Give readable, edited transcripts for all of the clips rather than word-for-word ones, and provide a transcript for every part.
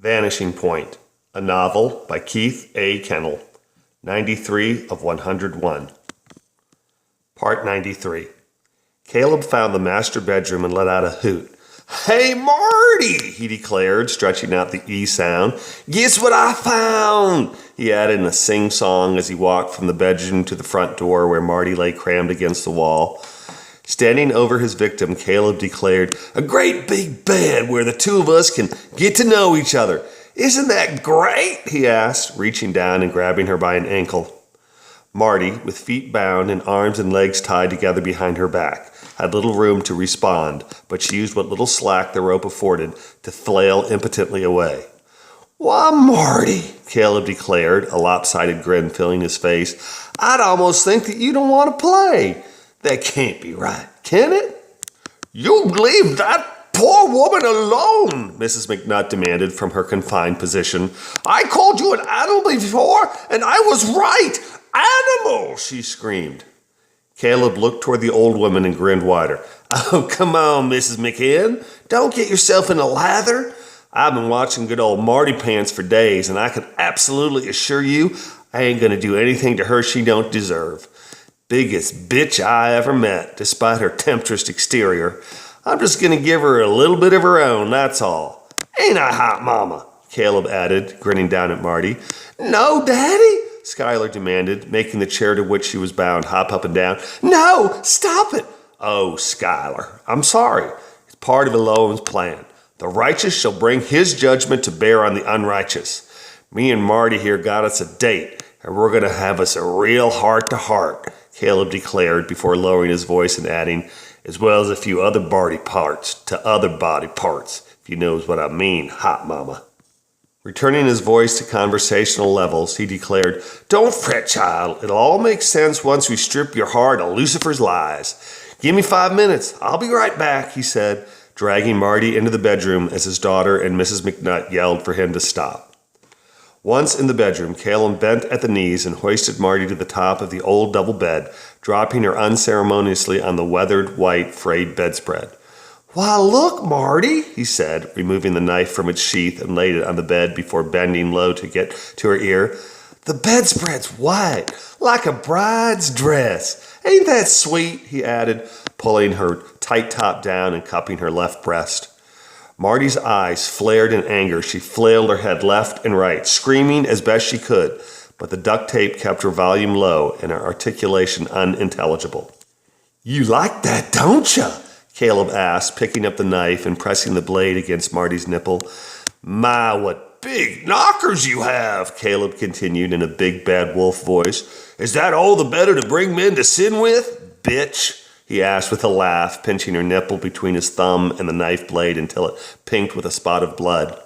Vanishing Point, a novel by Keith A. Kenel, 93 of 101. Part 93. Caleb found the master bedroom and let out a hoot. "Hey, Marty," he declared, stretching out the E sound. "Guess what I found?" he added in a sing-song as he walked from the bedroom to the front door where Marty lay crammed against the wall. Standing over his victim, Caleb declared, "A great big bed where the two of us can get to know each other. Isn't that great?" he asked, reaching down and grabbing her by an ankle. Marty, with feet bound and arms and legs tied together behind her back, had little room to respond, but she used what little slack the rope afforded to flail impotently away. "Why, Marty," Caleb declared, a lopsided grin filling his face, "I'd almost think that you don't want to play. That can't be right, can it?" "You leave that poor woman alone," Mrs. McNutt demanded from her confined position. "I called you an animal before, and I was right. Animal!" she screamed. Caleb looked toward the old woman and grinned wider. "Oh, come on, Mrs. McN. Don't get yourself in a lather. I've been watching good old Marty Pants for days, and I can absolutely assure you I ain't going to do anything to her she don't deserve. Biggest bitch I ever met, despite her temptress exterior. I'm just going to give her a little bit of her own, that's all. Ain't I hot, Mama?" Caleb added, grinning down at Marty. "No, Daddy?" Skylar demanded, making the chair to which she was bound hop up and down. "No, stop it." "Oh, Skylar, I'm sorry. It's part of Elohim's plan. The righteous shall bring his judgment to bear on the unrighteous. Me and Marty here got us a date, and we're going to have us a real heart-to-heart," Caleb declared before lowering his voice and adding, "as well as a few other body parts to other body parts, if you knows what I mean, hot mama." Returning his voice to conversational levels, he declared, "Don't fret, child. It'll all make sense once we strip your heart of Lucifer's lies. Give me 5 minutes. I'll be right back," he said, dragging Marty into the bedroom as his daughter and Mrs. McNutt yelled for him to stop. Once in the bedroom, Caleb bent at the knees and hoisted Marty to the top of the old double bed, dropping her unceremoniously on the weathered, white, frayed bedspread. "Why, look, Marty," he said, removing the knife from its sheath and laid it on the bed before bending low to get to her ear. "The bedspread's white, like a bride's dress. Ain't that sweet?" he added, pulling her tight top down and cupping her left breast. Marty's eyes flared in anger. She flailed her head left and right, screaming as best she could, but the duct tape kept her volume low and her articulation unintelligible. "You like that, don't you?" Caleb asked, picking up the knife and pressing the blade against Marty's nipple. "My, what big knockers you have," Caleb continued in a big bad wolf voice. "Is that all the better to bring men to sin with, bitch?" he asked with a laugh, pinching her nipple between his thumb and the knife blade until it pinked with a spot of blood.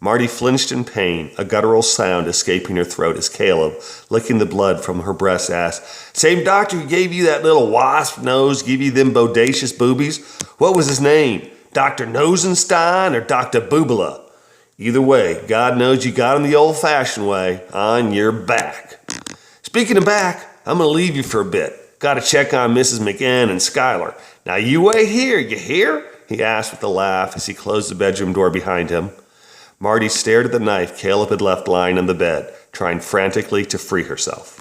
Marty flinched in pain, a guttural sound escaping her throat as Caleb, licking the blood from her breast, asked, "Same doctor who gave you that little wasp nose give you them bodacious boobies? What was his name? Dr. Nosenstein or Dr. Boobala? Either way, God knows you got him the old-fashioned way, on your back. Speaking of back, I'm going to leave you for a bit. Got to check on Mrs. McN and Skylar. Now you wait here, you hear?" he asked with a laugh as he closed the bedroom door behind him. Marty stared at the knife Caleb had left lying on the bed, trying frantically to free herself.